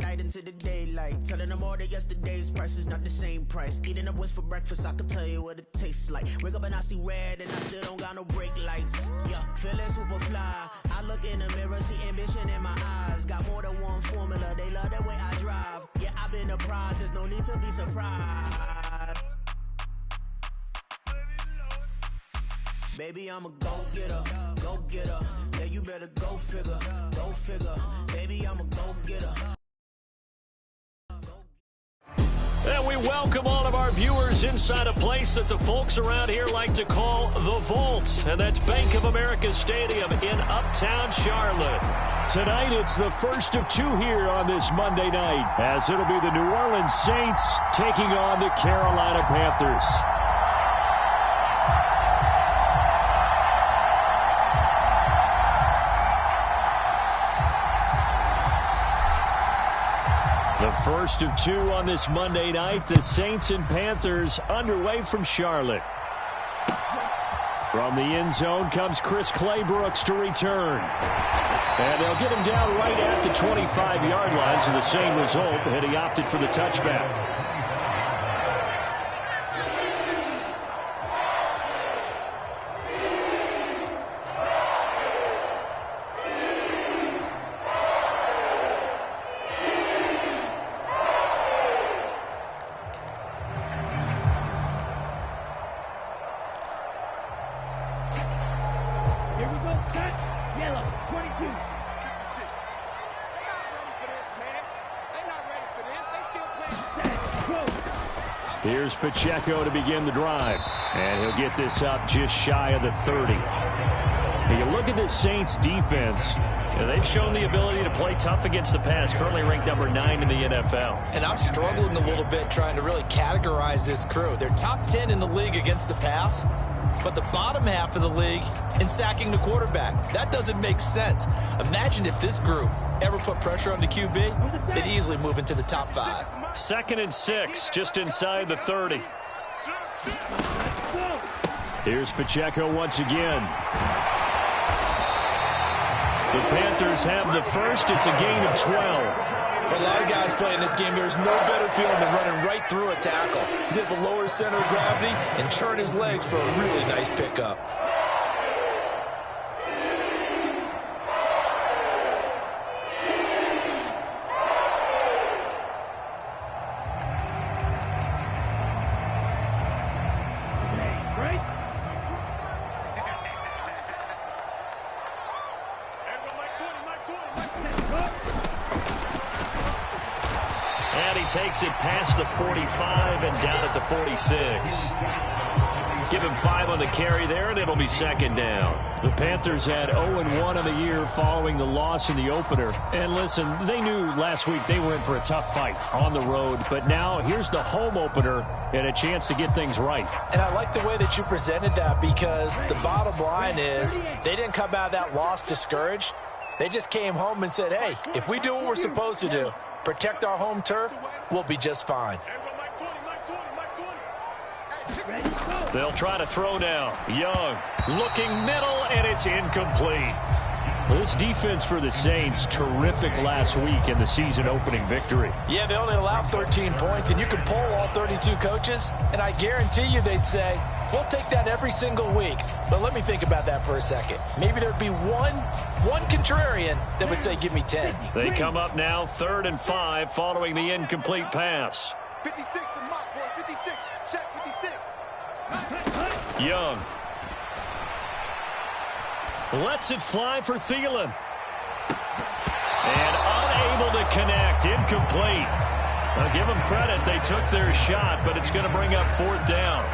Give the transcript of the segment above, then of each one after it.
night into the daylight. Telling them all that yesterday's price is not the same price. Eating up wings for breakfast, I can tell you what it tastes like. Wake up and I see red and I still don't got no brake lights. Yeah, feeling super fly. I look in the mirror, see ambition in my eyes. Got more than one formula, they love the way I drive. Yeah, I've been a prize, there's no need to be surprised. Baby, I'm a go-getter, go-getter. Yeah, you better go figure, go figure. Baby, I'm a go-getter. And we welcome all of our viewers inside a place that the folks around here like to call the Vault. And that's Bank of America Stadium in Uptown Charlotte. Tonight, it's the first of two here on this Monday night, as it'll be the New Orleans Saints taking on the Carolina Panthers. The first of two on this Monday night, the Saints and Panthers underway from Charlotte. From the end zone comes Chris Claybrooks to return. And they'll get him down right at the 25-yard line, so the same result, and he opted for the touchback. Here's Pacheco to begin the drive. And he'll get this up just shy of the 30. Now you look at this Saints defense. They've shown the ability to play tough against the pass, currently ranked number 9 in the NFL. And I'm struggling a little bit trying to really categorize this crew. They're top 10 in the league against the pass, but the bottom half of the league in sacking the quarterback. That doesn't make sense. Imagine if this group ever put pressure on the QB, they'd easily move into the top 5. 2nd and 6, just inside the 30. Here's Pacheco once again. The Panthers have the first. It's a gain of 12. For a lot of guys playing this game, there's no better feeling than running right through a tackle. He's able to lower his center of gravity and turn his legs for a really nice pickup. Takes it past the 45 and down at the 46. Give him 5 on the carry there, and it'll be 2nd down. The Panthers had 0-1 on the year following the loss in the opener. And listen, they knew last week they were in for a tough fight on the road. But now here's the home opener and a chance to get things right. And I like the way that you presented that, because the bottom line is they didn't come out of that loss discouraged. They just came home and said, hey, if we do what we're supposed to do, protect our home turf, we'll be just fine. They'll try to throw now. Young looking middle, and it's incomplete. This defense for the Saints, terrific last week in the season-opening victory. Yeah, they only allowed 13 points, and you can poll all 32 coaches, and I guarantee you they'd say, we'll take that every single week. But let me think about that for a second. Maybe there'd be one contrarian that would say, give me 10. They come up now 3rd and 5 following the incomplete pass. 56 to Mock, boy. 56. Check 56. Young lets it fly for Thielen. And unable to connect. Incomplete. I'll give them credit. They took their shot, but it's going to bring up 4th down.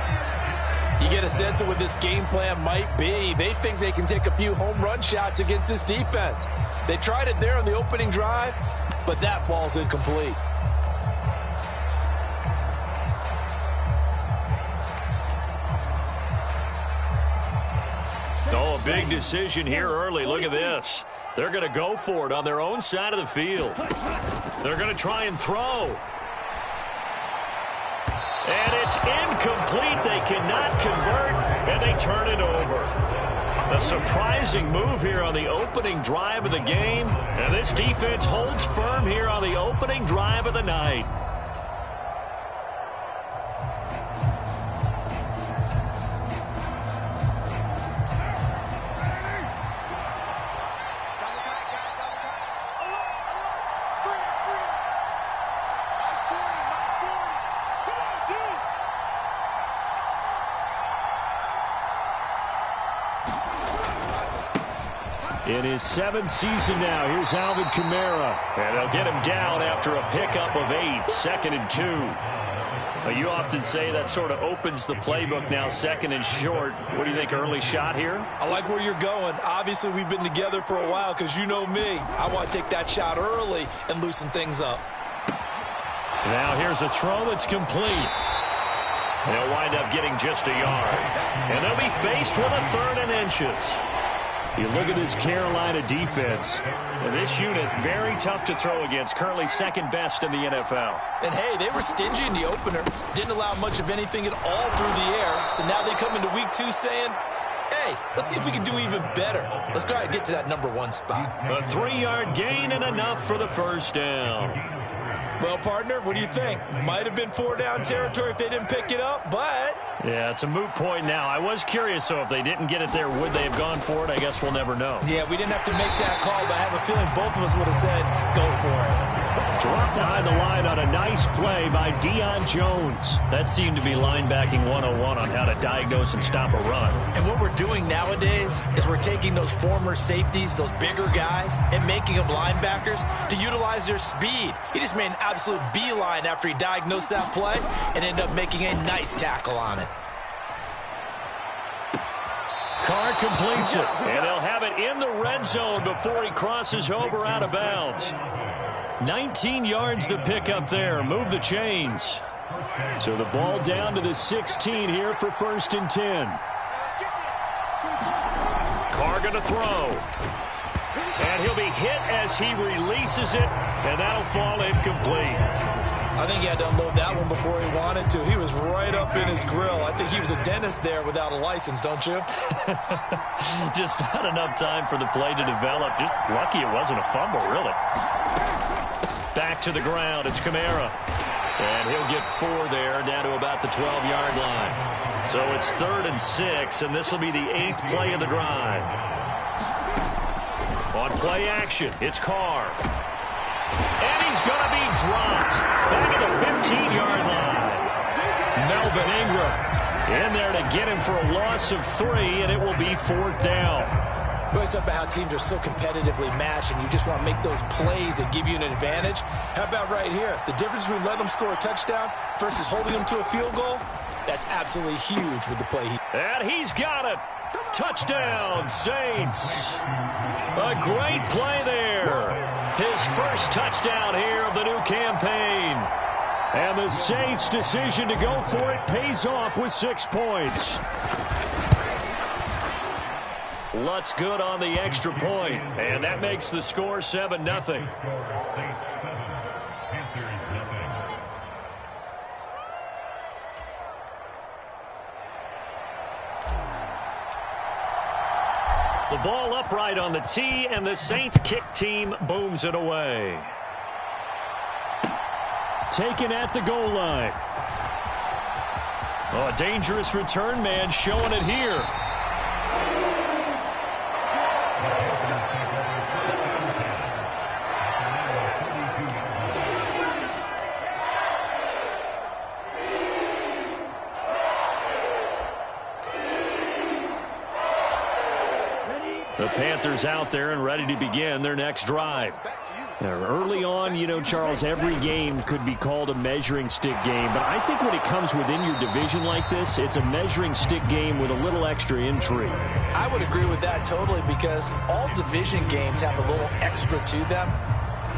You get a sense of what this game plan might be. They think they can take a few home run shots against this defense. They tried it there on the opening drive, but that ball's incomplete. Oh, a big decision here early. Look at this. They're going to go for it on their own side of the field. They're going to try and throw. And it's incomplete. They cannot convert, and they turn it over. A surprising move here on the opening drive of the game. And this defense holds firm here on the opening drive of the night. In his 7th season now, here's Alvin Kamara. And they'll get him down after a pickup of 8, 2nd and 2. You often say that sort of opens the playbook now, 2nd and short. What do you think, early shot here? I like where you're going. Obviously, we've been together for a while because you know me. I want to take that shot early and loosen things up. Now here's a throw that's complete. They'll wind up getting just a yard. And they'll be faced with a 3rd and inches. You look at this Carolina defense. And this unit, very tough to throw against. Currently 2nd best in the NFL. And, hey, they were stingy in the opener. Didn't allow much of anything at all through the air. So now they come into week 2 saying, hey, let's see if we can do even better. Let's go ahead and get to that number 1 spot. A 3-yard gain and enough for the first down. Well, partner, what do you think? Might have been 4-down territory if they didn't pick it up, but... Yeah, it's a moot point now. I was curious, so if they didn't get it there, would they have gone for it? I guess we'll never know. Yeah, we didn't have to make that call, but I have a feeling both of us would have said, go for it. Dropped behind the line on a nice play by Deion Jones. That seemed to be linebacking 101 on how to diagnose and stop a run. And what we're doing nowadays is we're taking those former safeties, those bigger guys, and making them linebackers to utilize their speed. He just made an absolute beeline after he diagnosed that play and ended up making a nice tackle on it. Carr completes it, and they'll have it in the red zone before he crosses over out of bounds. 19 yards to pick up there. Move the chains. So the ball down to the 16 here for 1st and 10. Carr going to throw. And he'll be hit as he releases it, and that'll fall incomplete. I think he had to unload that one before he wanted to. He was right up in his grill. I think he was a dentist there without a license, don't you? Just not enough time for the play to develop. Just lucky it wasn't a fumble, really. Back to the ground. It's Kamara. And he'll get 4 there, down to about the 12-yard line. So it's 3rd and 6, and this will be the 8th play of the drive. On play action, it's Carr. And he's going to be dropped. Back at the 15-yard line. Melvin Ingram in there to get him for a loss of 3, and it will be 4th down. Well, it's about how teams are so competitively matched, and you just want to make those plays that give you an advantage. How about right here? The difference between letting them score a touchdown versus holding them to a field goal, that's absolutely huge with the play. And he's got it. Touchdown, Saints. A great play there. His first touchdown here of the new campaign. And the Saints' decision to go for it pays off with 6 points. Lutz good on the extra point, and that makes the score 7-0. The ball upright on the tee, and the Saints kick team booms it away. Taken at the goal line. Oh, a dangerous return man showing it here. The Panthers out there and ready to begin their next drive. Now, early on, you know, Charles, every game could be called a measuring stick game. But I think when it comes within your division like this, it's a measuring stick game with a little extra intrigue. I would agree with that totally, because all division games have a little extra to them.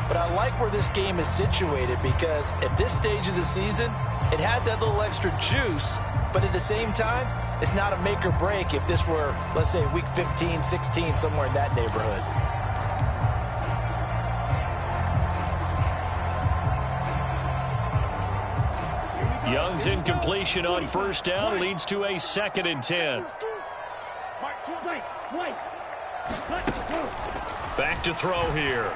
But I like where this game is situated, because at this stage of the season, it has that little extra juice. But at the same time, it's not a make or break if this were, let's say, week 15, 16, somewhere in that neighborhood. Young's incompletion on first down leads to a 2nd and 10. Back to throw here.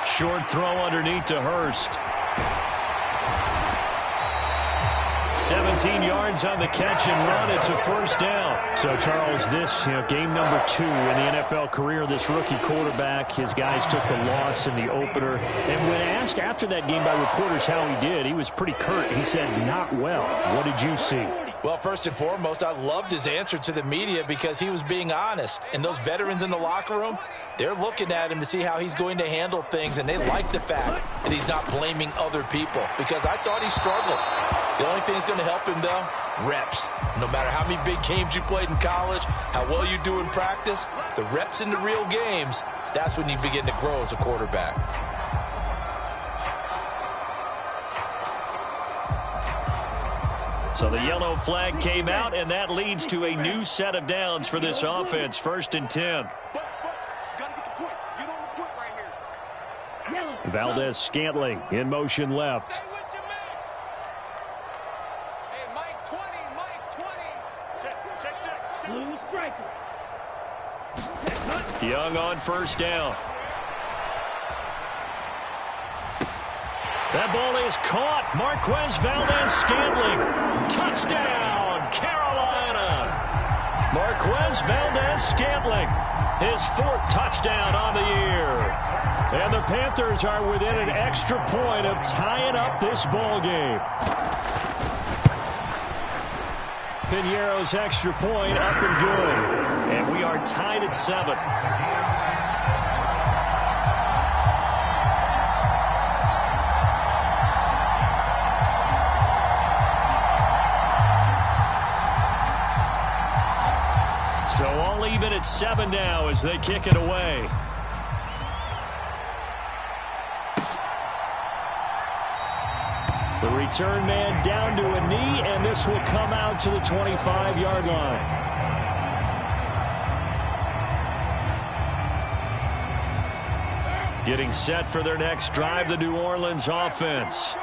Short throw underneath to Hurst. 17 yards on the catch and run. It's a first down. So, Charles, this game number 2 in the NFL career, this rookie quarterback, his guys took the loss in the opener. And when asked after that game by reporters how he did, he was pretty curt. He said, not well. What did you see? Well, first and foremost, I loved his answer to the media because he was being honest. And those veterans in the locker room, they're looking at him to see how he's going to handle things, and they like the fact that he's not blaming other people because I thought he struggled. The only thing that's going to help him, though, reps. No matter how many big games you played in college, how well you do in practice, the reps in the real games, that's when you begin to grow as a quarterback. So the yellow flag came out, and that leads to a new set of downs for this offense. 1st and 10. Valdez-Scantling in motion left. Young on first down. That ball is caught. Marquez Valdez-Scantling. Touchdown, Carolina. Marquez Valdez-Scantling. His 4th touchdown on the year. And the Panthers are within an extra point of tying up this ball game. Piñeiro's extra point up and good. And we are tied at 7. So all even at 7 now as they kick it away. The return man down to a knee, and this will come out to the 25-yard line. Getting set for their next drive, the New Orleans offense.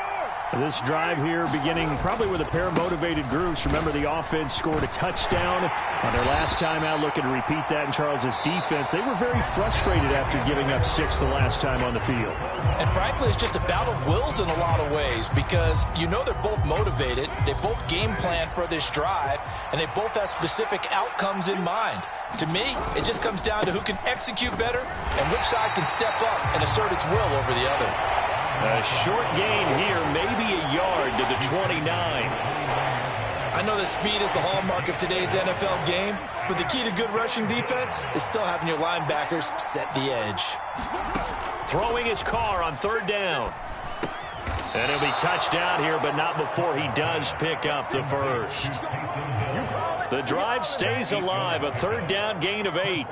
This drive here beginning probably with a pair of motivated groups. Remember, the offense scored a touchdown on their last time out, looking to repeat that in Charles's defense. They were very frustrated after giving up 6 the last time on the field. And frankly, it's just a battle of wills in a lot of ways because you know they're both motivated. They both game plan for this drive, and they both have specific outcomes in mind. To me, it just comes down to who can execute better and which side can step up and assert its will over the other. A short gain here, maybe a yard to the 29. I know that speed is the hallmark of today's NFL game, but the key to good rushing defense is still having your linebackers set the edge. Throwing his car on 3rd down. And he'll be touched down here, but not before he does pick up the first. The drive stays alive, a 3rd down gain of 8.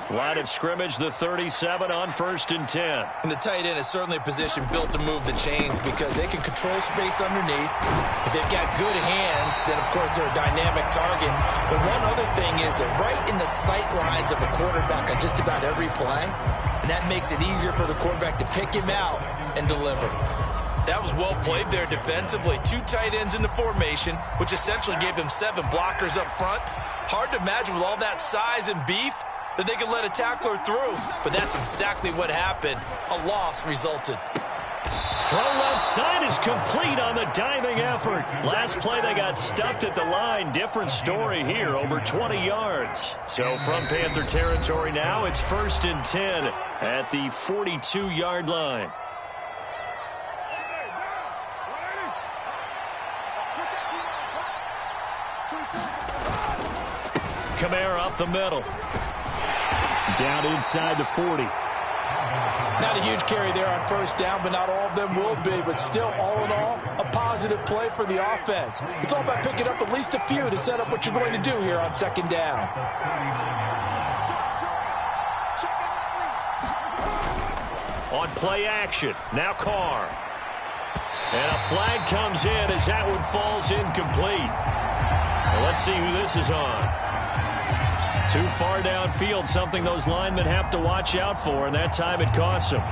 Line of scrimmage, the 37 on 1st and 10. And the tight end is certainly a position built to move the chains because they can control space underneath. If they've got good hands, then of course they're a dynamic target. But one other thing is they're right in the sight lines of a quarterback on just about every play. And that makes it easier for the quarterback to pick him out and deliver. That was well played there defensively. 2 tight ends in the formation, which essentially gave them 7 blockers up front. Hard to imagine with all that size and beef that they could let a tackler through, but that's exactly what happened. A loss resulted. Throw left side is complete on the diving effort. Last play they got stuffed at the line. Different story here, over 20 yards. So from Panther territory now, it's 1st and 10 at the 42-yard line. Kamara up the middle. Down inside the 40. Not a huge carry there on 1st down, but not all of them will be. But still, all in all, a positive play for the offense. It's all about picking up at least a few to set up what you're going to do here on 2nd down. On play action, now Carr. And a flag comes in as that one falls incomplete. Well, let's see who this is on. Too far downfield, something those linemen have to watch out for, and that time it costs them.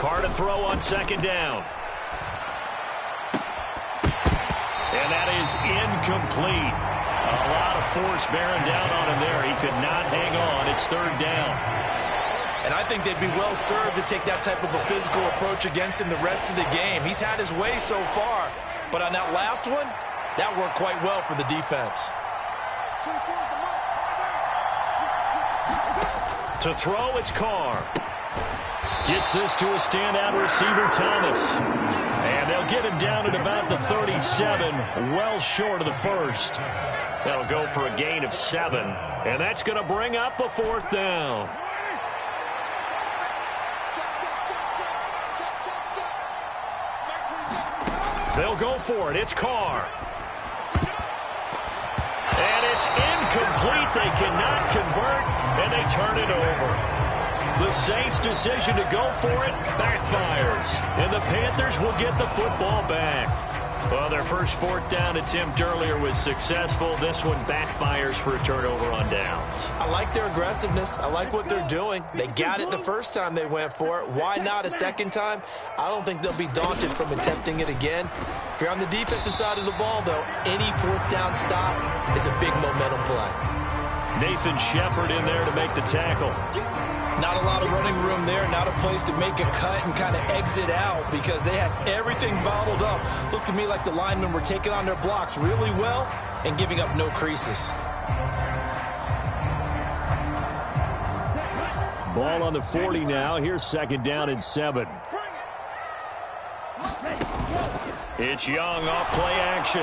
Carr to throw on second down. And that is incomplete. A lot of force bearing down on him there. He could not hang on. It's third down. And I think they'd be well served to take that type of a physical approach against him the rest of the game. He's had his way so far. But on that last one, that worked quite well for the defense. To throw, it's Carr. Gets this to a standout receiver, Thomas. And they'll get him down at about the 37, well short of the first. That'll go for a gain of 7. And that's going to bring up a fourth down. They'll go for it. It's Carr. And it's incomplete. They cannot convert, and they turn it over. The Saints' decision to go for it backfires, and the Panthers will get the football back. Well, their first fourth down attempt earlier was successful. This one backfires for a turnover on downs. I like their aggressiveness. I like what they're doing. They got it the first time they went for it. Why not a second time? I don't think they'll be daunted from attempting it again. If you're on the defensive side of the ball, though, any fourth down stop is a big momentum play. Nathan Shepard in there to make the tackle. Not a lot of running room there, not a place to make a cut and kind of exit out because they had everything bottled up. Looked to me like the linemen were taking on their blocks really well and giving up no creases. Ball on the 40 now. Here's second down and 7. It's Young off play action.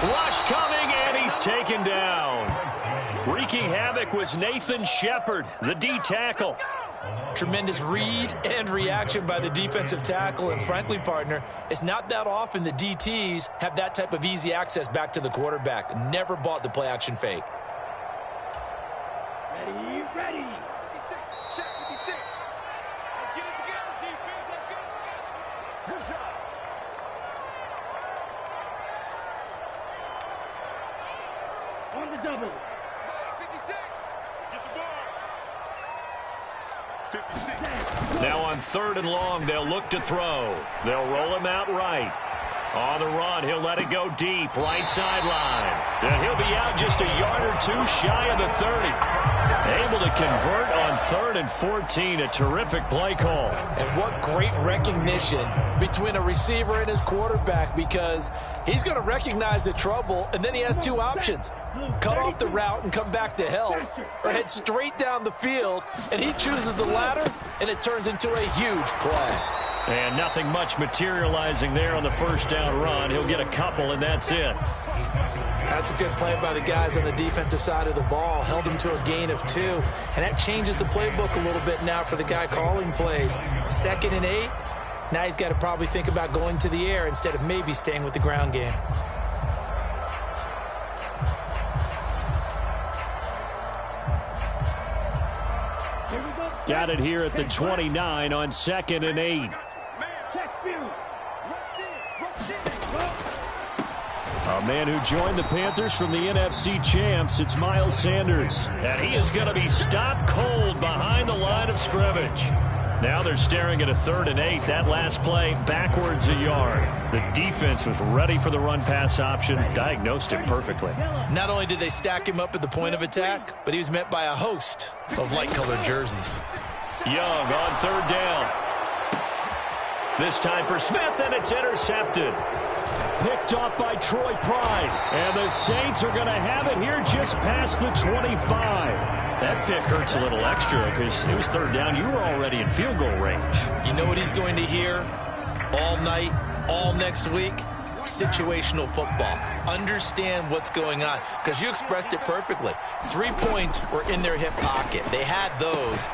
Rush coming, and he's taken down. Wreaking havoc was Nathan Shepard, the D tackle. Tremendous read and reaction by the defensive tackle. And frankly, partner, it's not that often the DTs have that type of easy access back to the quarterback. Never bought the play action fake. Ready. Check 56. Let's get it together, defense. Let's get it together. Good job. On the double. 56. Get the ball. 56. Now on third and long, they'll look to throw. They'll roll him out right. On the run, he'll let it go deep, right sideline. And he'll be out just a yard or two shy of the 30. Able to convert on 3rd and 14. A terrific play call. And what great recognition between a receiver and his quarterback, because he's going to recognize the trouble, and then he has two options. Cut off the route and come back to help, or head straight down the field, and he chooses the latter, and it turns into a huge play. And nothing much materializing there on the first down run. He'll get a couple, and that's it. That's a good play by the guys on the defensive side of the ball. Held him to a gain of 2. And that changes the playbook a little bit now for the guy calling plays. 2nd and 8. Now he's got to probably think about going to the air instead of maybe staying with the ground game. Got it here at the 29 on 2nd and 8. A man who joined the Panthers from the NFC champs, it's Miles Sanders. And he is going to be stopped cold behind the line of scrimmage. Now they're staring at a 3rd and 8. That last play, backwards a yard. The defense was ready for the run-pass option, diagnosed it perfectly. Not only did they stack him up at the point of attack, but he was met by a host of light-colored jerseys. Young on 3rd down. This time for Smith, and it's intercepted. Picked off by Troy Pride. And the Saints are going to have it here just past the 25. That pick hurts a little extra because it was 3rd down. You were already in field goal range. You know what he's going to hear all night, all next week? Situational football. Understand what's going on, because you expressed it perfectly. 3 points were in their hip pocket. They had those.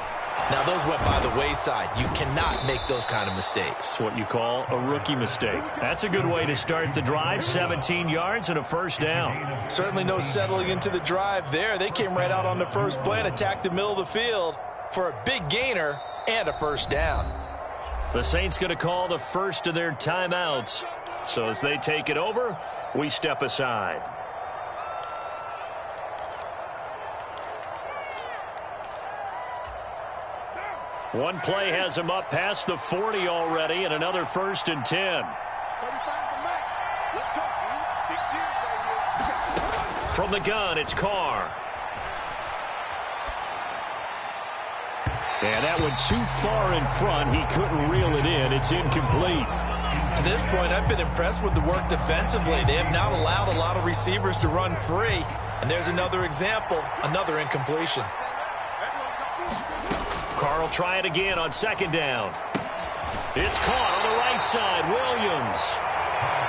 Now, those went by the wayside. You cannot make those kind of mistakes. It's what you call a rookie mistake. That's a good way to start the drive. 17 yards and a 1st down. Certainly no settling into the drive there. They came right out on the first play and attacked the middle of the field for a big gainer and a 1st down. The Saints going to call the first of their timeouts. So as they take it over, we step aside. One play has him up past the 40 already, and another 1st and 10. From the gun, it's Carr. And that went too far in front. He couldn't reel it in. It's incomplete. To this point, I've been impressed with the work defensively. They have not allowed a lot of receivers to run free. And there's another example, another incompletion. Carr will try it again on 2nd down. It's caught on the right side. Williams.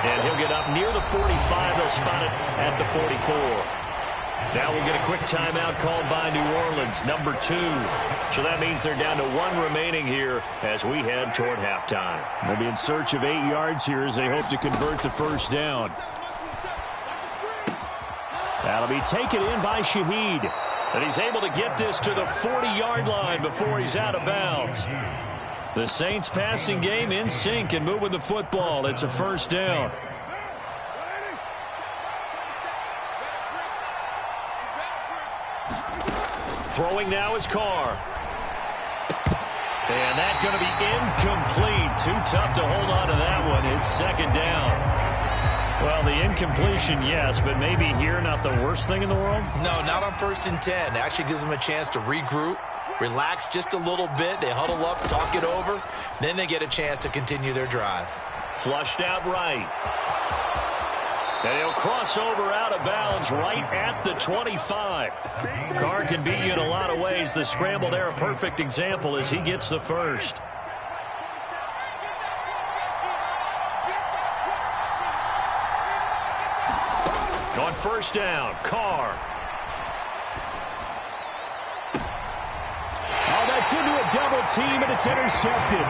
And he'll get up near the 45. They'll spot it at the 44. Now we'll get a quick timeout called by New Orleans, number 2. So that means they're down to 1 remaining here as we head toward halftime. They'll be in search of 8 yards here as they hope to convert the 1st down. That'll be taken in by Shaheed. And he's able to get this to the 40-yard line before he's out of bounds. The Saints passing game in sync and moving the football. It's a 1st down. Throwing now is Carr. And that's going to be incomplete. Too tough to hold on to that one. It's 2nd down. Well, the incompletion, yes, but maybe here not the worst thing in the world? No, not on 1st and 10. It actually gives them a chance to regroup, relax just a little bit. They huddle up, talk it over. Then they get a chance to continue their drive. Flushed out right. And he'll cross over out of bounds right at the 25. Carr can beat you in a lot of ways. The scramble there, a perfect example as he gets the 1st. On 1st down, Carr. Oh, that's into a double team, and it's intercepted.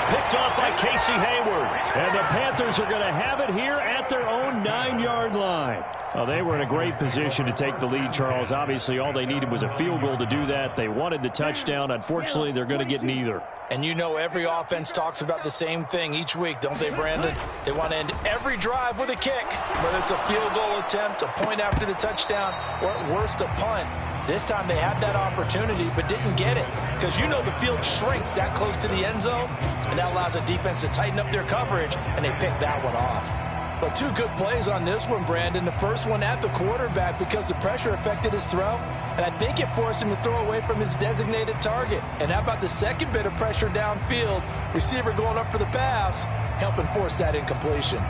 Picked off by Casey Hayward. And the Panthers are going to have it here at their own 9-yard line. Well, they were in a great position to take the lead, Charles. Obviously, all they needed was a field goal to do that. They wanted the touchdown. Unfortunately, they're going to get neither. And you know every offense talks about the same thing each week, don't they, Brandon? They want to end every drive with a kick, whether it's a field goal attempt, a point after the touchdown, or at worst, a punt. This time they had that opportunity but didn't get it because you know the field shrinks that close to the end zone, and that allows a defense to tighten up their coverage, and they picked that one off. But 2 good plays on this one, Brandon. The first one at the quarterback because the pressure affected his throw, and I think it forced him to throw away from his designated target. And how about the second bit of pressure downfield? Receiver going up for the pass, helping force that incompletion.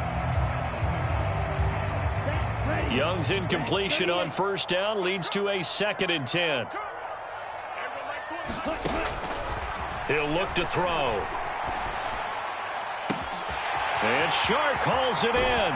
Young's incompletion on 1st down leads to a 2nd and 10. He'll look to throw. And Shark hauls it in.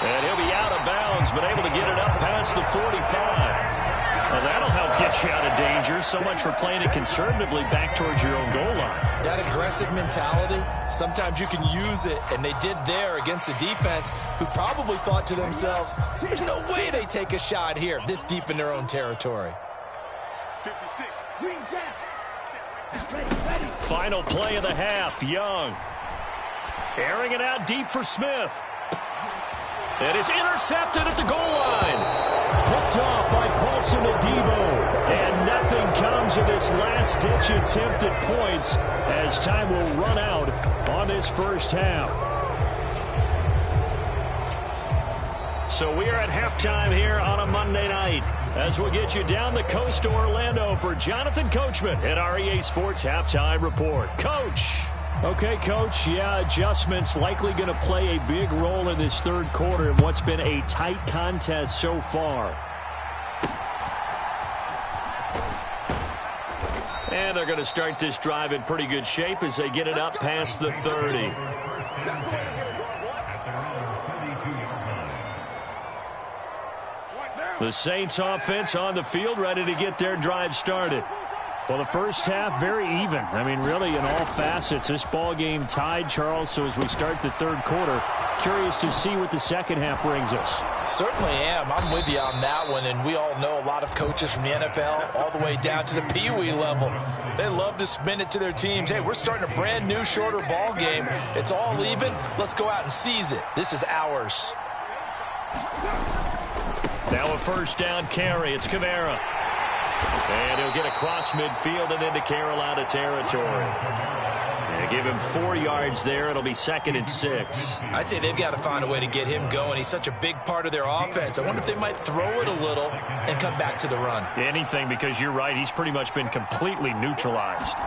And he'll be out of bounds, but able to get it up past the 45. Well, that'll help get you out of danger. So much for playing it conservatively back towards your own goal line. That aggressive mentality, sometimes you can use it, and they did there against a defense who probably thought to themselves, there's no way they take a shot here this deep in their own territory. 56. Final play of the half, Young. Airing it out deep for Smith. And it's intercepted at the goal line. Picked off by Paulson Adebo. And nothing comes of this last-ditch attempt at points as time will run out on this 1st half. So we are at halftime here on a Monday night as we'll get you down the coast to Orlando for Jonathan Coachman at our EA Sports Halftime Report. Coach. Okay, Coach, yeah, adjustments likely going to play a big role in this 3rd quarter in what's been a tight contest so far. And they're going to start this drive in pretty good shape as they get it up past the 30. The Saints offense on the field ready to get their drive started. Well, the 1st half, very even. I mean, really, in all facets, this ball game tied, Charles. So as we start the 3rd quarter, curious to see what the 2nd half brings us. Certainly am. I'm with you on that one. And we all know a lot of coaches from the NFL all the way down to the Pee-wee level. They love to spin it to their teams. Hey, we're starting a brand new, shorter ball game. It's all even. Let's go out and seize it. This is ours. Now a 1st down carry. It's Kamara. And he'll get across midfield and into Carolina territory. And give him 4 yards there. It'll be 2nd and 6. I'd say they've got to find a way to get him going. He's such a big part of their offense. I wonder if they might throw it a little and come back to the run. Anything, because you're right. He's pretty much been completely neutralized.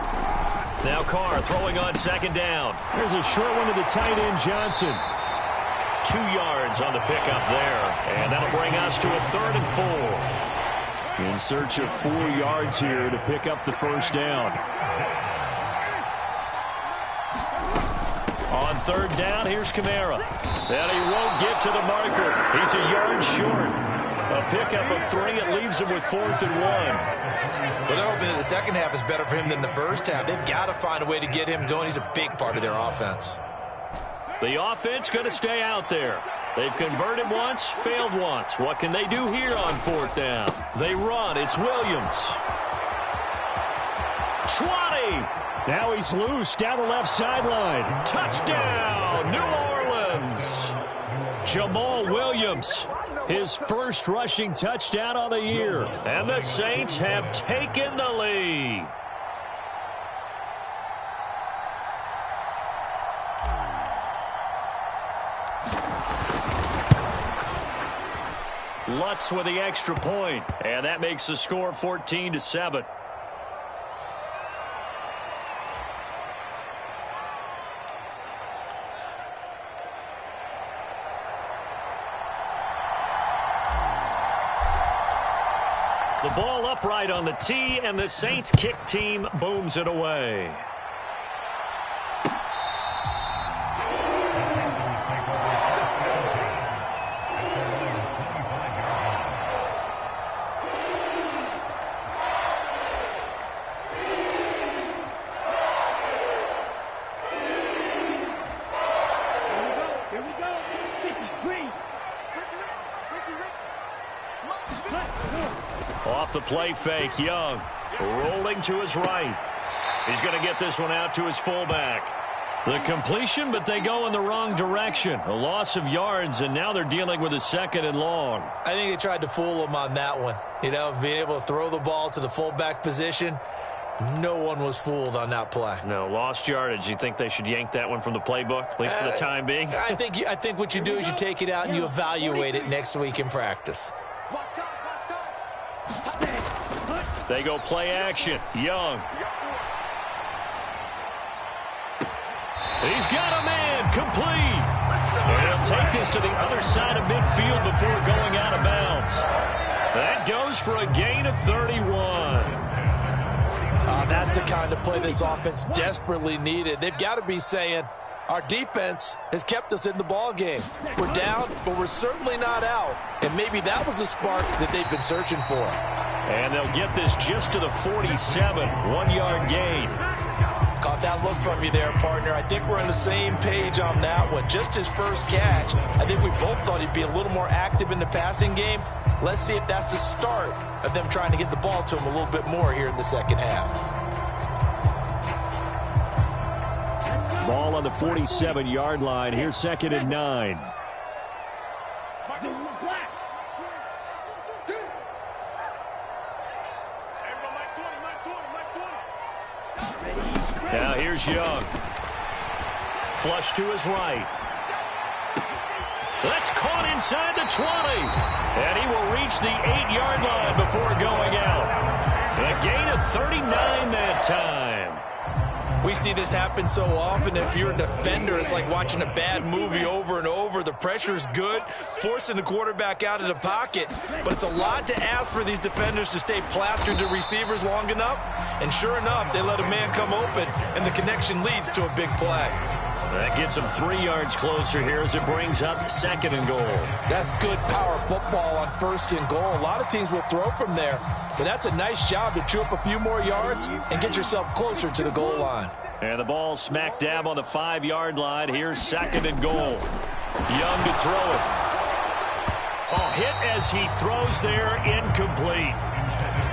Now Carr throwing on 2nd down. There's a short one to the tight end, Johnson. 2 yards on the pickup there. And that'll bring us to a 3rd and 4. In search of 4 yards here to pick up the first down. On 3rd down, here's Kamara. And he won't get to the marker. He's a yard short. A pickup of 3. It leaves him with 4th and 1. Well, they're hoping that the second half is better for him than the first half. They've got to find a way to get him going. He's a big part of their offense. The offense going to stay out there. They've converted once, failed once. What can they do here on 4th down? They run. It's Williams. 20. Now he's loose down the left sideline. Touchdown, New Orleans. Jamal Williams, his first rushing touchdown on the year. And the Saints have taken the lead. Lutz with the extra point, and that makes the score 14-7. The ball upright on the tee, and the Saints kick team booms it away. Off the play fake, Young rolling to his right. He's going to get this one out to his fullback. The completion, but they go in the wrong direction. A loss of yards, and now they're dealing with a 2nd and long. I think they tried to fool him on that one. You know, being able to throw the ball to the fullback position. No one was fooled on that play. No, lost yardage. You think they should yank that one from the playbook, at least for the time being? I think what you do is you take it out and you evaluate it next week in practice. They go play action. Young. He's got a man complete. And he'll take this to the other side of midfield before going out of bounds. That goes for a gain of 31. That's the kind of play this offense desperately needed. They've got to be saying, our defense has kept us in the ball game. We're down, but we're certainly not out. And maybe that was the spark that they've been searching for. And they'll get this just to the 47, 1-yard gain. Caught that look from you there, partner. I think we're on the same page on that one. Just his first catch. I think we both thought he'd be a little more active in the passing game. Let's see if that's the start of them trying to get the ball to him a little bit more here in the second half. Ball on the 47-yard line. Here's 2nd and 9. Now here's Young. Flush to his right. That's caught inside the 20. And he will reach the 8-yard line before going out. A gain of 39 that time. We see this happen so often. If you're a defender, it's like watching a bad movie over and over. The pressure is good, forcing the quarterback out of the pocket. But it's a lot to ask for these defenders to stay plastered to receivers long enough. And sure enough, they let a man come open, and the connection leads to a big play. That gets him 3 yards closer here as it brings up 2nd and goal. That's good power football on 1st and goal. A lot of teams will throw from there, but that's a nice job to chew up a few more yards and get yourself closer to the goal line. And the ball smack dab on the 5-yard line. Here's 2nd and goal. Young to throw it. Oh, hit as he throws there, incomplete.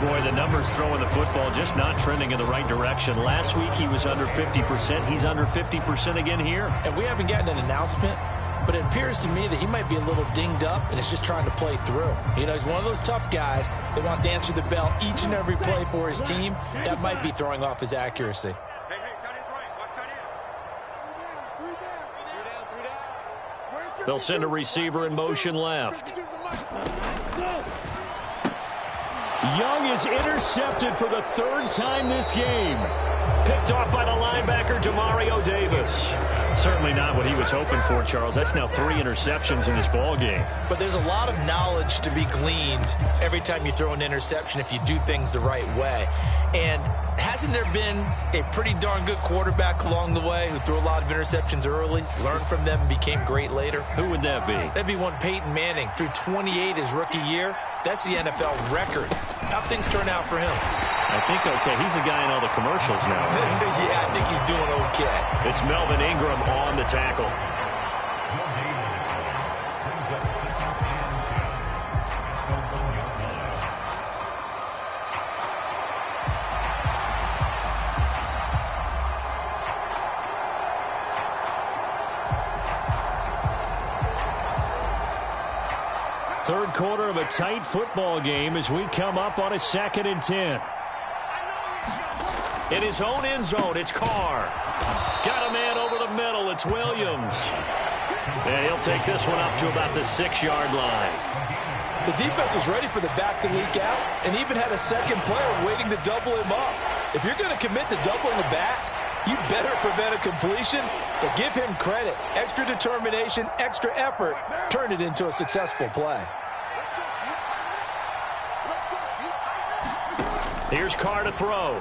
Boy, the numbers throwing the football just not trending in the right direction. Last week he was under 50%. He's under 50% again here. And we haven't gotten an announcement, but it appears to me that he might be a little dinged up and is just trying to play through. You know, he's one of those tough guys that wants to answer the bell each and every play for his team. That might be throwing off his accuracy. Hey, tight end's right. Watch tight end. They'll send a receiver in motion left. Young is intercepted for the third time this game. Picked off by the linebacker, Demario Davis. Certainly not what he was hoping for, Charles. That's now 3 interceptions in this ball game. But there's a lot of knowledge to be gleaned every time you throw an interception if you do things the right way. And hasn't there been a pretty darn good quarterback along the way who threw a lot of interceptions early, learned from them, and became great later? Who would that be? That'd be one Peyton Manning. Threw 28 his rookie year. That's the NFL record. How'd things turn out for him? I think okay. He's a guy in all the commercials now. Yeah, I think he's doing okay. It's Melvin Ingram on the tackle. Third quarter of a tight football game as we come up on a 2nd and 10. In his own end zone, it's Carr. Got a man over the middle. It's Williams. And he'll take this one up to about the 6-yard line. The defense was ready for the back to leak out and even had a second player waiting to double him up. If you're going to commit to doubling the back, you better prevent a completion, but give him credit. Extra determination, extra effort, turned it into a successful play. Here's Carr to throw.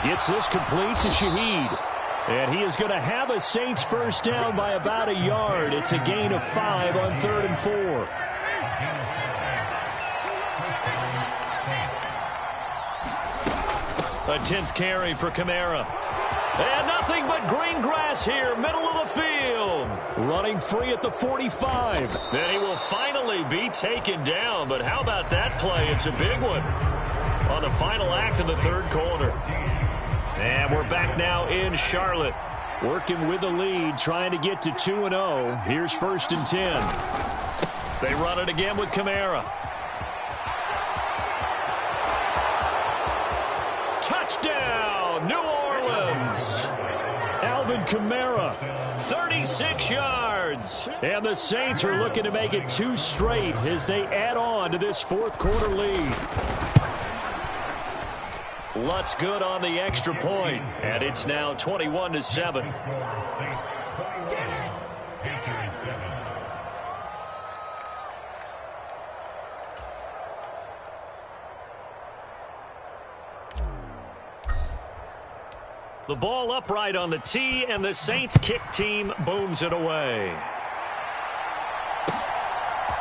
Gets this complete to Shaheed. And he is going to have a Saints first down by about a yard. It's a gain of 5 on 3rd and 4. A 10th carry for Kamara. And nothing but green grass here, middle of the field. Running free at the 45. And he will finally be taken down. But how about that play? It's a big one on the final act of the 3rd quarter. And we're back now in Charlotte. Working with the lead, trying to get to 2-0. Here's 1st and 10. They run it again with Kamara. Touchdown, New Orleans. Alvin Kamara. 36 yards. And the Saints are looking to make it 2 straight as they add on to this 4th quarter lead. Lutz good on the extra point, and it's now 21-7. The ball upright on the tee, and the Saints kick team booms it away.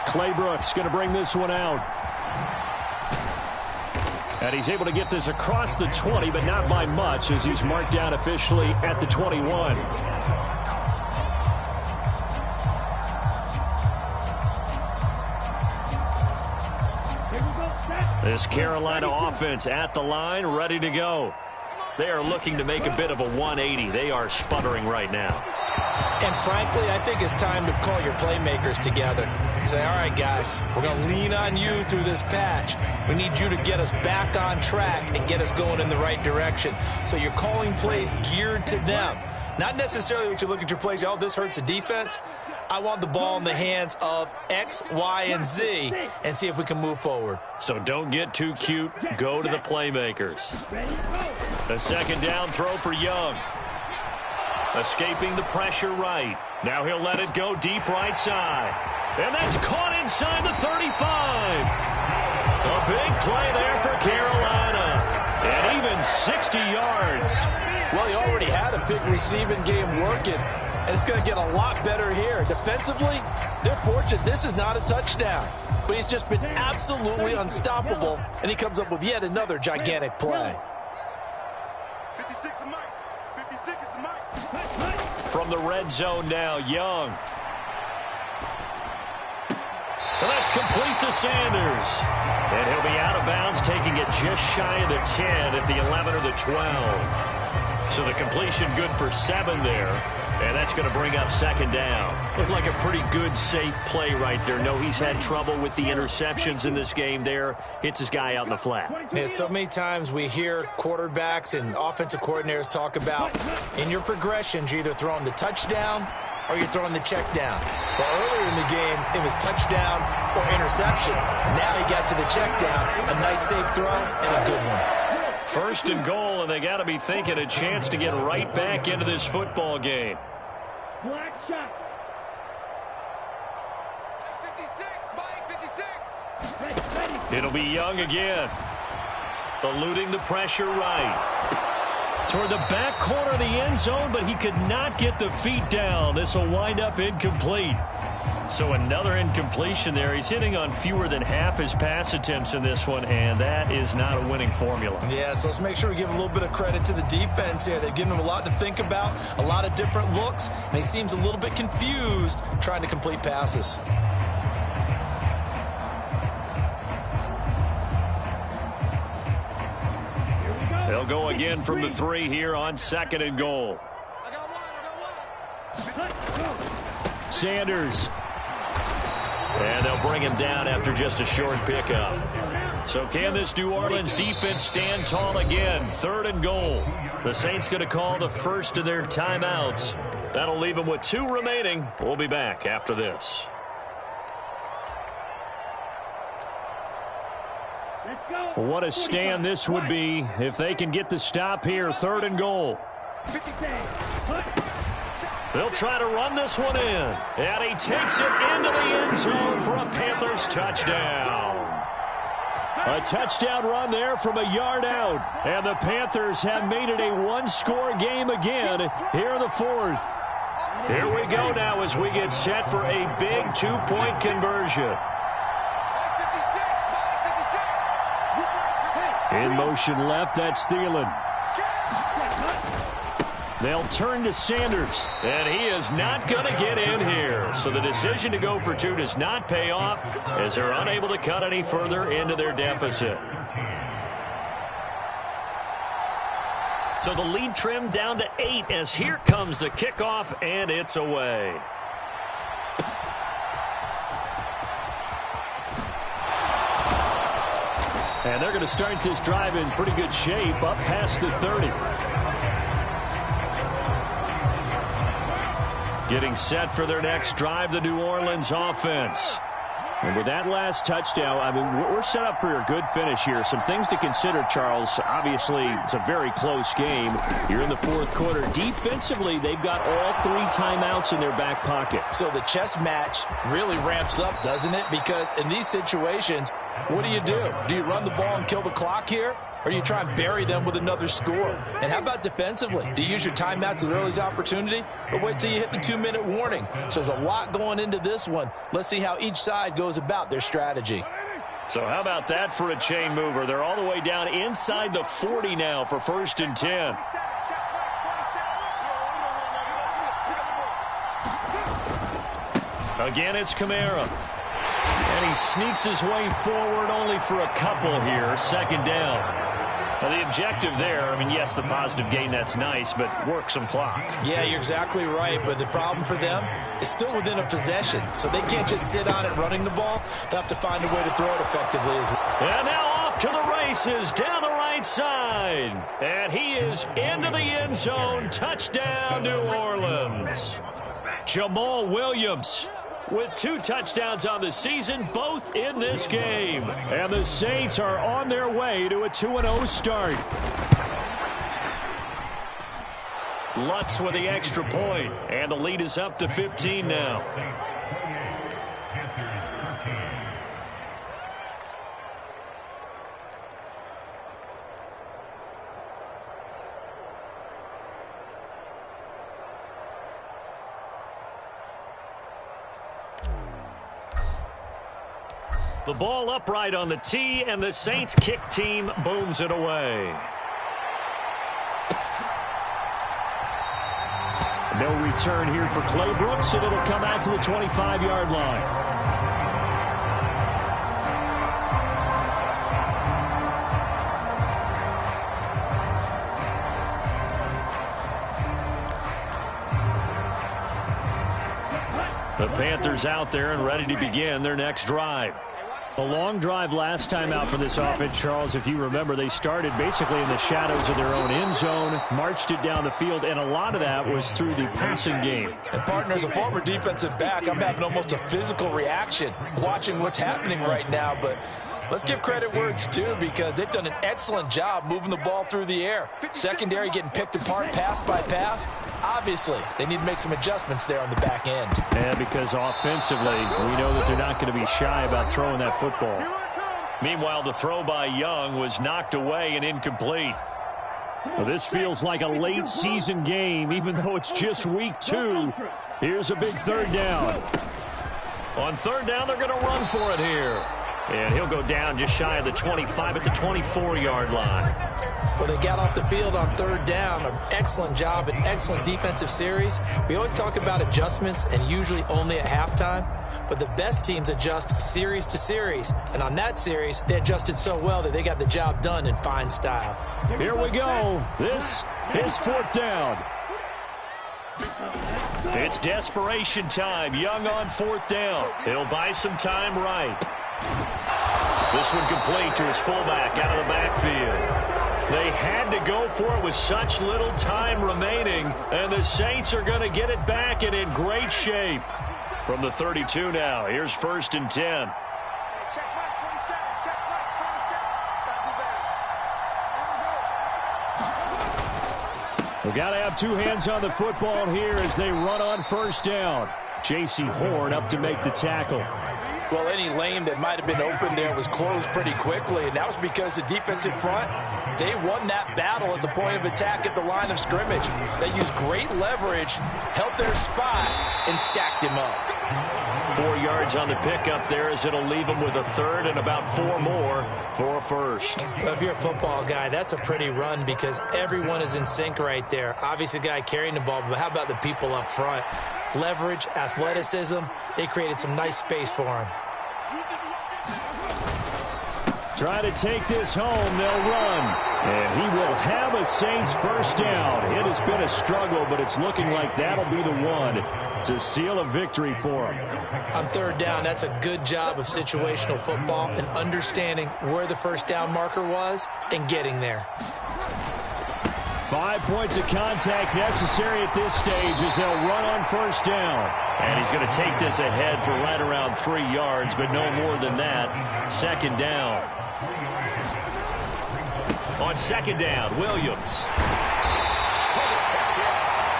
Clay Brooks going to bring this one out. And he's able to get this across the 20, but not by much as he's marked down officially at the 21. This Carolina offense at the line, ready to go. They are looking to make a bit of a 180. They are sputtering right now. And frankly, I think it's time to call your playmakers together and say, all right, guys, we're going to lean on you through this patch. We need you to get us back on track and get us going in the right direction. So you're calling plays geared to them. Not necessarily what you look at your plays, oh, this hurts the defense. I want the ball in the hands of X, Y, and Z and see if we can move forward. So don't get too cute. Go to the playmakers. A 2nd down throw for Young. Escaping the pressure right. Now he'll let it go deep right side. And that's caught inside the 35. A big play there for Carolina. And even 60 yards. Well, he already had a big receiving game working, and it's going to get a lot better here. Defensively, they're fortunate this is not a touchdown. But he's just been absolutely unstoppable, and he comes up with yet another gigantic play. 56 is Mike. 56 is Mike. From the red zone now, Young. And that's complete to Sanders. And he'll be out of bounds, taking it just shy of the 10 at the 11 or the 12. So the completion good for 7 there. And that's going to bring up second down. Looked like a pretty good, safe play right there. No, he's had trouble with the interceptions in this game there. Hits his guy out in the flat. Yeah, so many times we hear quarterbacks and offensive coordinators talk about in your progressions, you're either throwing the touchdown or you're throwing the check down. But earlier in the game, it was touchdown or interception. Now he got to the check down. A nice safe throw and a good one. First and goal, and they got to be thinking a chance to get right back into this football game. Black shot. 56, Mike, 56. It'll be Young again. Eluding the pressure right. Toward the back corner of the end zone, but he could not get the feet down. This will wind up incomplete. So another incompletion there. He's hitting on fewer than half his pass attempts in this one, and that is not a winning formula. Yeah, so let's make sure we give a little bit of credit to the defense here. They've given him a lot to think about, a lot of different looks, and he seems a little bit confused trying to complete passes. They'll go again from the 3 here on second and goal. Sanders. And they'll bring him down after just a short pickup. So can this New Orleans defense stand tall again? Third and goal. The Saints going to call the first of their timeouts. That'll leave them with 2 remaining. We'll be back after this. What a stand this would be if they can get the stop here. Third and goal. They'll try to run this one in. And he takes it into the end zone for a Panthers touchdown. A touchdown run there from a yard out. And the Panthers have made it a one-score game again here in the 4th. Here we go now as we get set for a big 2-point conversion. In motion left, that's Thielen. They'll turn to Sanders. And he is not going to get in here. So the decision to go for 2 does not pay off as they're unable to cut any further into their deficit. So the lead trimmed down to 8 as here comes the kickoff, and it's away. And they're going to start this drive in pretty good shape up past the 30. Getting set for their next drive, the New Orleans offense. And with that last touchdown, I mean, we're set up for a good finish here. Some things to consider, Charles. Obviously, it's a very close game. You're in the 4th quarter. Defensively, they've got all 3 timeouts in their back pocket. So the chess match really ramps up, doesn't it? Because in these situations, what do? Do you run the ball and kill the clock here? Or do you try and bury them with another score? And how about defensively? Do you use your timeouts at the earliest opportunity? Or wait till you hit the 2-minute warning? So there's a lot going into this one. Let's see how each side goes about their strategy. So how about that for a chain mover? They're all the way down inside the 40 now for 1st and 10. Again, it's Kamara. And he sneaks his way forward only for a couple here. Second down. Well, the objective there, I mean, yes, the positive gain, that's nice, but work some clock. Yeah, you're exactly right, but the problem for them is still within a possession, so they can't just sit on it running the ball. They'll have to find a way to throw it effectively as well. And now off to the races down the right side. And he is into the end zone. Touchdown, New Orleans. Jamal Williams with 2 touchdowns on the season, both in this game. And the Saints are on their way to a 2-0 start. Lutz with the extra point, and the lead is up to 15 now. The ball upright on the tee, and the Saints kick team booms it away. No return here for Clay Brooks, and it'll come out to the 25-yard line. The Panthers out there and ready to begin their next drive. A long drive last time out for this offense, Charles. If you remember, they started basically in the shadows of their own end zone, marched it down the field, and a lot of that was through the passing game. And partner, as a former defensive back, I'm having almost a physical reaction watching what's happening right now. But let's give credit where it's due, because they've done an excellent job moving the ball through the air. Secondary getting picked apart pass by pass. Obviously, they need to make some adjustments there on the back end. Yeah, because offensively, we know that they're not going to be shy about throwing that football. Meanwhile, the throw by Young was knocked away and incomplete. Well, this feels like a late season game, even though it's just week 2. Here's a big third down. On third down, they're going to run for it here. And he'll go down just shy of the 25 at the 24-yard line. Well, they got off the field on third down. An excellent job, an excellent defensive series. We always talk about adjustments, and usually only at halftime. But the best teams adjust series to series. And on that series, they adjusted so well that they got the job done in fine style. Here we go. This is fourth down. It's desperation time. Young on fourth down. He'll buy some time right. This one complete to his fullback out of the backfield. They had to go for it with such little time remaining, and the Saints are going to get it back and in great shape. From the 32 now, here's 1st and 10. Check right, 27. Check right, 27. Gotta do better. We've got to have two hands on the football here as they run on first down. J.C. Horn up to make the tackle. Well, any lane that might have been open there was closed pretty quickly, and that was because the defensive front, they won that battle at the point of attack at the line of scrimmage. They used great leverage, held their spot, and stacked him up. 4 yards on the pickup there, as it'll leave him with a third and about 4 more for a first. Well, if you're a football guy, that's a pretty run because everyone is in sync right there. Obviously, the guy carrying the ball, but how about the people up front? Leverage, athleticism, they created some nice space for him. Try to take this home, they'll run. And he will have a Saints first down. It has been a struggle, but it's looking like that'll be the one to seal a victory for him. On third down, that's a good job of situational football and understanding where the first down marker was and getting there. 5 points of contact necessary at this stage as they'll run on first down. And he's going to take this ahead for right around 3 yards, but no more than that. Second down. On second down, Williams.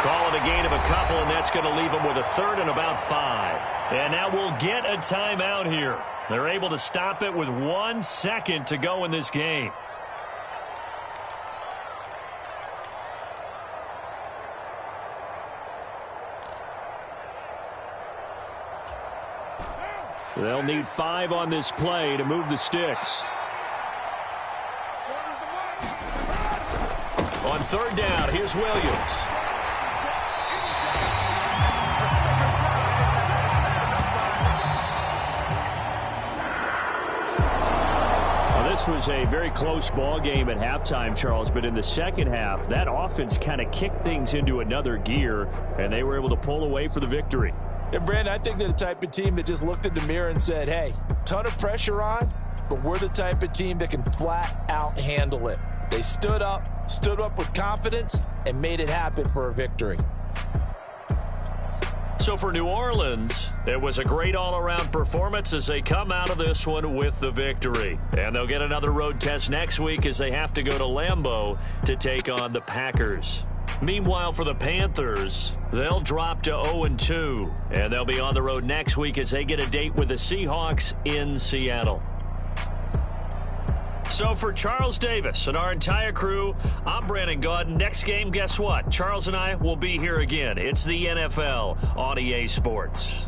Call it a gain of a couple, and that's going to leave him with a third and about 5. And now we'll get a timeout here. They're able to stop it with 1 second to go in this game. They'll need 5 on this play to move the sticks. On third down, here's Williams. Well, this was a very close ball game at halftime, Charles, but in the second half, that offense kind of kicked things into another gear, and they were able to pull away for the victory. And, Brandon, I think they're the type of team that just looked in the mirror and said, hey, ton of pressure on, but we're the type of team that can flat out handle it. They stood up with confidence, and made it happen for a victory. So for New Orleans, it was a great all-around performance as they come out of this one with the victory. And they'll get another road test next week as they have to go to Lambeau to take on the Packers. Meanwhile, for the Panthers, they'll drop to 0-2, and they'll be on the road next week as they get a date with the Seahawks in Seattle. So for Charles Davis and our entire crew, I'm Brandon Gaudin. Next game, guess what? Charles and I will be here again. It's the NFL on EA Sports.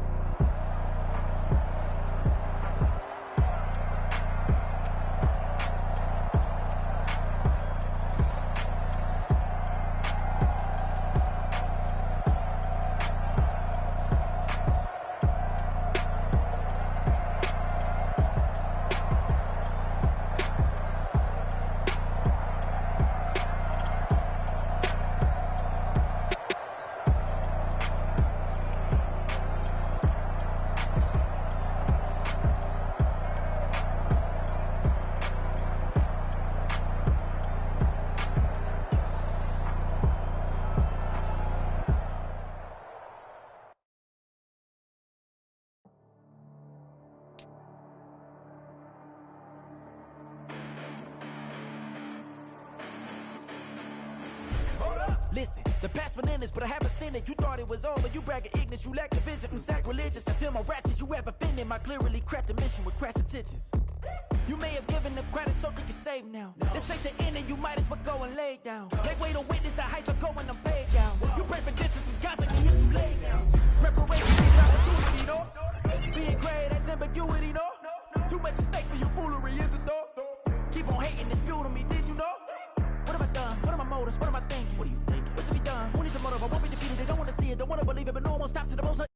The past bananas, but I haven't seen it. You thought it was over, you bragging ignorance, you lack the vision. I'm sacrilegious, I feel my ratchets, you have offended my clearly crafted mission with crass intentions. You may have given the credit so you can save now. This ain't the end and you might as well go and lay down. Can't wait to witness the heights are going, I'm paid down. You pray for distance with guys like me, it's too late now. Preparation is an opportunity, no? Being great, that's ambiguity, no? Too much at stake for your foolery, is it though? Keep on hating, it's fuel to me, did you know? What have I done? What are my motives? What am I thinking? What are you thinking? What's to be done? Who needs a motive? I won't be defeated, they don't want to see it, don't want to believe it, but no one will stop to the most.